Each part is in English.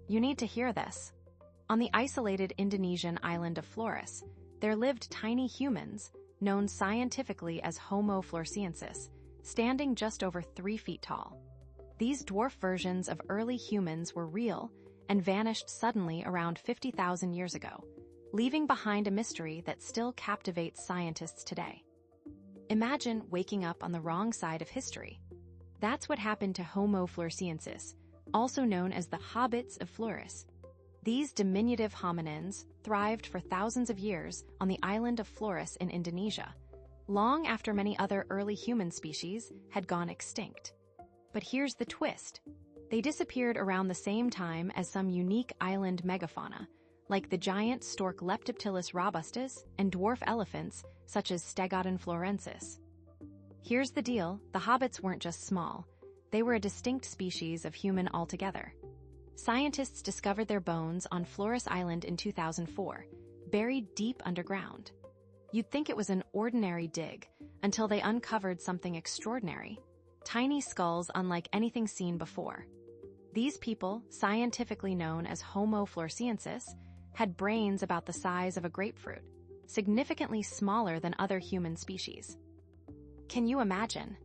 You need to hear this. On the isolated Indonesian island of Flores, there lived tiny humans, known scientifically as Homo floresiensis, standing just over 3 feet tall. These dwarf versions of early humans were real and vanished suddenly around 50,000 years ago, leaving behind a mystery that still captivates scientists today. Imagine waking up on the wrong side of history. That's what happened to Homo floresiensis, also known as the hobbits of Flores. These diminutive hominins thrived for thousands of years on the island of Flores in Indonesia, long after many other early human species had gone extinct. But here's the twist. They disappeared around the same time as some unique island megafauna, like the giant stork Leptoptilus robustus and dwarf elephants such as Stegodon florensis. Here's the deal, the hobbits weren't just small, they were a distinct species of human altogether. Scientists discovered their bones on Flores Island in 2004, buried deep underground. You'd think it was an ordinary dig until they uncovered something extraordinary. Tiny skulls unlike anything seen before. These people, scientifically known as Homo floresiensis, had brains about the size of a grapefruit, significantly smaller than other human species. Can you imagine?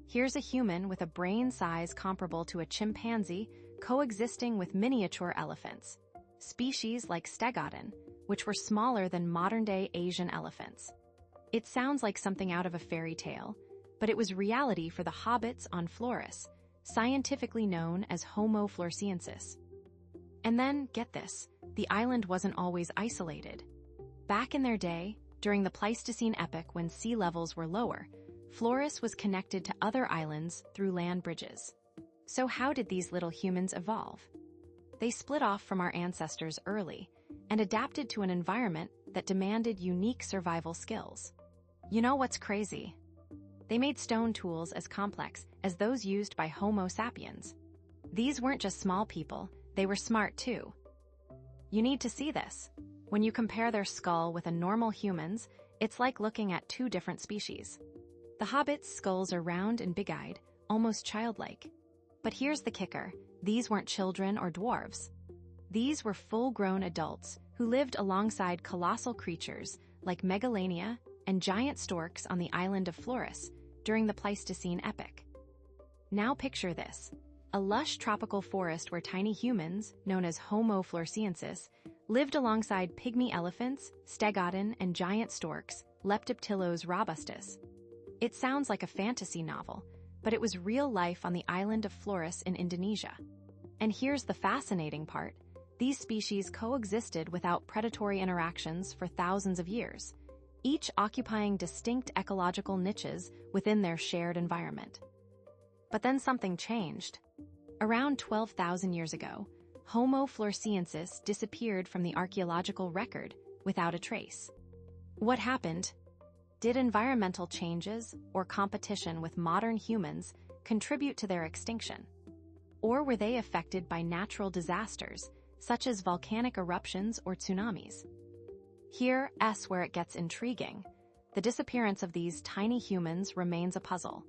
Here's a human with a brain size comparable to a chimpanzee coexisting with miniature elephants, species like Stegodon, which were smaller than modern-day Asian elephants. It sounds like something out of a fairy tale, but it was reality for the hobbits on Flores, scientifically known as Homo floresiensis. And then, get this, the island wasn't always isolated. Back in their day, during the Pleistocene epoch when sea levels were lower, Flores was connected to other islands through land bridges. So how did these little humans evolve? They split off from our ancestors early and adapted to an environment that demanded unique survival skills. You know what's crazy? They made stone tools as complex as those used by Homo sapiens. These weren't just small people, they were smart too. You need to see this. When you compare their skull with a normal human's, it's like looking at 2 different species. The hobbits' skulls are round and big-eyed, almost childlike. But here's the kicker, these weren't children or dwarves. These were full-grown adults who lived alongside colossal creatures like megalania and giant storks on the island of Flores during the Pleistocene epoch. Now picture this, a lush tropical forest where tiny humans, known as Homo floresiensis, lived alongside pygmy elephants, Stegodon, and giant storks, Leptoptilus robustus. It sounds like a fantasy novel, but it was real life on the island of Flores in Indonesia. And here's the fascinating part. These species coexisted without predatory interactions for thousands of years, each occupying distinct ecological niches within their shared environment. But then something changed. Around 12,000 years ago, Homo floresiensis disappeared from the archaeological record without a trace. What happened? Did environmental changes or competition with modern humans contribute to their extinction? Or were they affected by natural disasters, such as volcanic eruptions or tsunamis? Here's where it gets intriguing. The disappearance of these tiny humans remains a puzzle.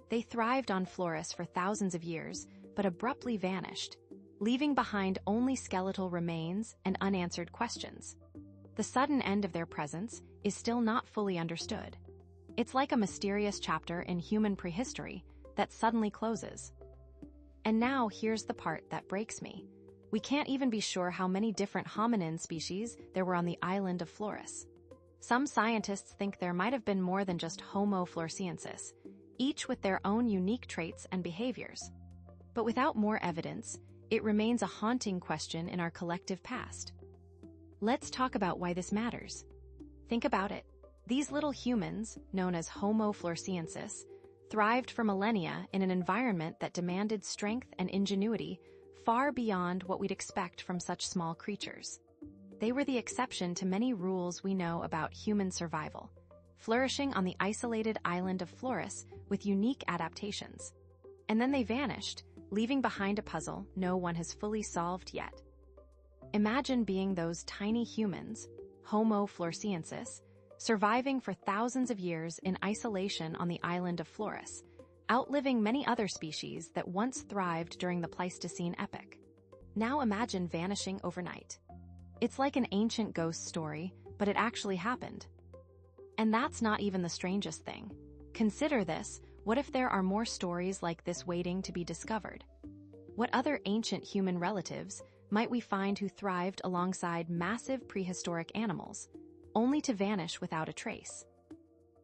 They thrived on Flores for thousands of years, but abruptly vanished, leaving behind only skeletal remains and unanswered questions. The sudden end of their presence is still not fully understood. It's like a mysterious chapter in human prehistory that suddenly closes. And now here's the part that breaks me. We can't even be sure how many different hominin species there were on the island of Flores. Some scientists think there might have been more than just Homo floresiensis, each with their own unique traits and behaviors. But without more evidence, it remains a haunting question in our collective past. Let's talk about why this matters. Think about it. These little humans, known as Homo floresiensis, thrived for millennia in an environment that demanded strength and ingenuity far beyond what we'd expect from such small creatures. They were the exception to many rules we know about human survival, flourishing on the isolated island of Flores with unique adaptations. And then they vanished, leaving behind a puzzle no one has fully solved yet. Imagine being those tiny humans, Homo floresiensis, surviving for thousands of years in isolation on the island of Flores, outliving many other species that once thrived during the Pleistocene epoch. Now imagine vanishing overnight. It's like an ancient ghost story, but it actually happened. And that's not even the strangest thing. Consider this: what if there are more stories like this waiting to be discovered? What other ancient human relatives might we find who thrived alongside massive prehistoric animals, only to vanish without a trace?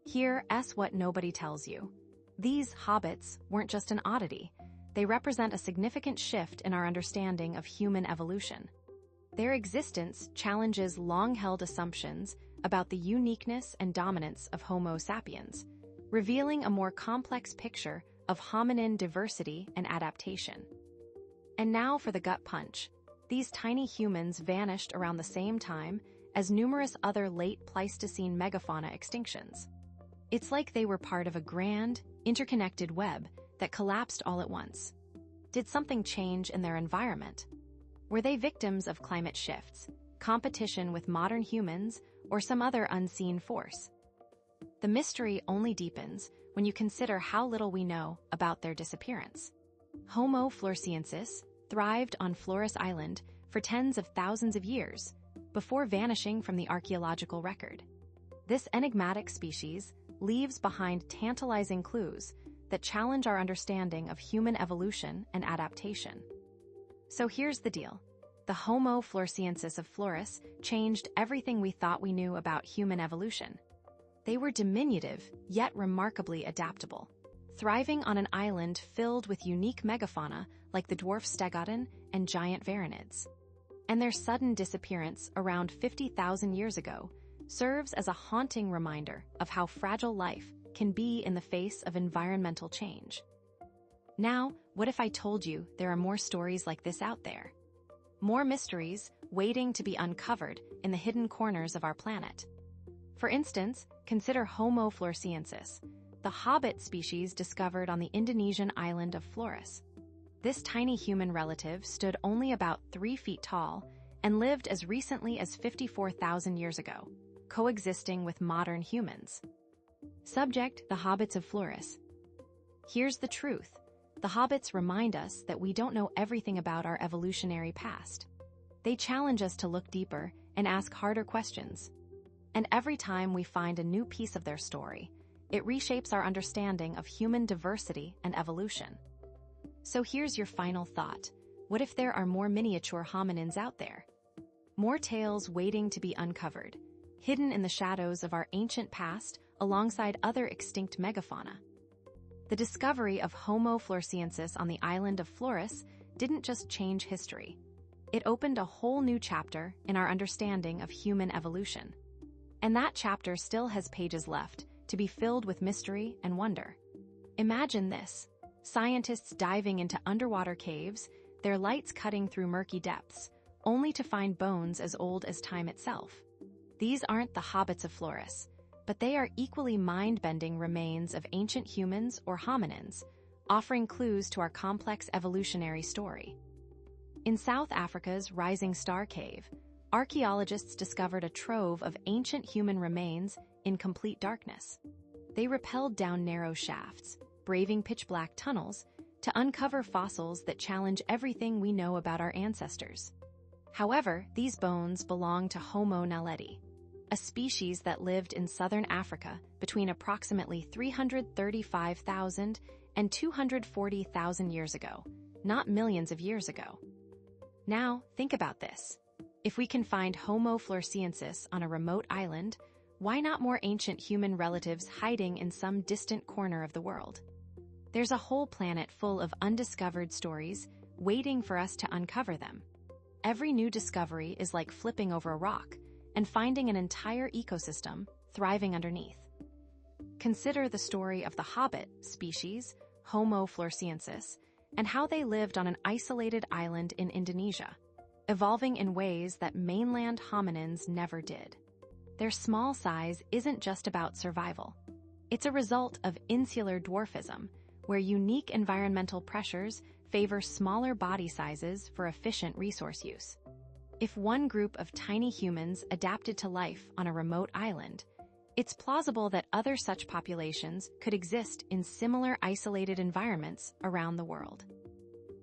Here's what nobody tells you. These hobbits weren't just an oddity. They represent a significant shift in our understanding of human evolution. Their existence challenges long-held assumptions about the uniqueness and dominance of Homo sapiens, revealing a more complex picture of hominin diversity and adaptation. And now for the gut punch. These tiny humans vanished around the same time as numerous other late Pleistocene megafauna extinctions. It's like they were part of a grand, interconnected web that collapsed all at once. Did something change in their environment? Were they victims of climate shifts, competition with modern humans, or some other unseen force? The mystery only deepens when you consider how little we know about their disappearance. Homo floresiensis thrived on Flores Island for tens of thousands of years before vanishing from the archaeological record. This enigmatic species leaves behind tantalizing clues that challenge our understanding of human evolution and adaptation. So here's the deal. The Homo floresiensis of Flores changed everything we thought we knew about human evolution. They were diminutive, yet remarkably adaptable, thriving on an island filled with unique megafauna like the dwarf stegodon and giant varanids. And their sudden disappearance around 50,000 years ago serves as a haunting reminder of how fragile life can be in the face of environmental change. Now, what if I told you there are more stories like this out there? More mysteries waiting to be uncovered in the hidden corners of our planet. For instance, consider Homo floresiensis, the hobbit species discovered on the Indonesian island of Flores. This tiny human relative stood only about 3 feet tall and lived as recently as 54,000 years ago, coexisting with modern humans. Subject: the hobbits of Flores. Here's the truth. The hobbits remind us that we don't know everything about our evolutionary past. They challenge us to look deeper and ask harder questions. And every time we find a new piece of their story, it reshapes our understanding of human diversity and evolution. So here's your final thought. What if there are more miniature hominins out there? More tales waiting to be uncovered, hidden in the shadows of our ancient past alongside other extinct megafauna. The discovery of Homo floresiensis on the island of Flores didn't just change history. It opened a whole new chapter in our understanding of human evolution. And that chapter still has pages left to be filled with mystery and wonder. Imagine this: scientists diving into underwater caves, their lights cutting through murky depths, only to find bones as old as time itself. These aren't the hobbits of Flores, but they are equally mind-bending remains of ancient humans or hominins, offering clues to our complex evolutionary story. In South Africa's Rising Star Cave, archaeologists discovered a trove of ancient human remains in complete darkness. They rappelled down narrow shafts, braving pitch-black tunnels, to uncover fossils that challenge everything we know about our ancestors. However, these bones belong to Homo naledi, a species that lived in southern Africa between approximately 335,000 and 240,000 years ago, not millions of years ago. Now, think about this. If we can find Homo floresiensis on a remote island, why not more ancient human relatives hiding in some distant corner of the world? There's a whole planet full of undiscovered stories waiting for us to uncover them. Every new discovery is like flipping over a rock and finding an entire ecosystem thriving underneath. Consider the story of the hobbit species, Homo floresiensis, and how they lived on an isolated island in Indonesia, evolving in ways that mainland hominins never did. Their small size isn't just about survival. It's a result of insular dwarfism, where unique environmental pressures favor smaller body sizes for efficient resource use. If one group of tiny humans adapted to life on a remote island, it's plausible that other such populations could exist in similar isolated environments around the world.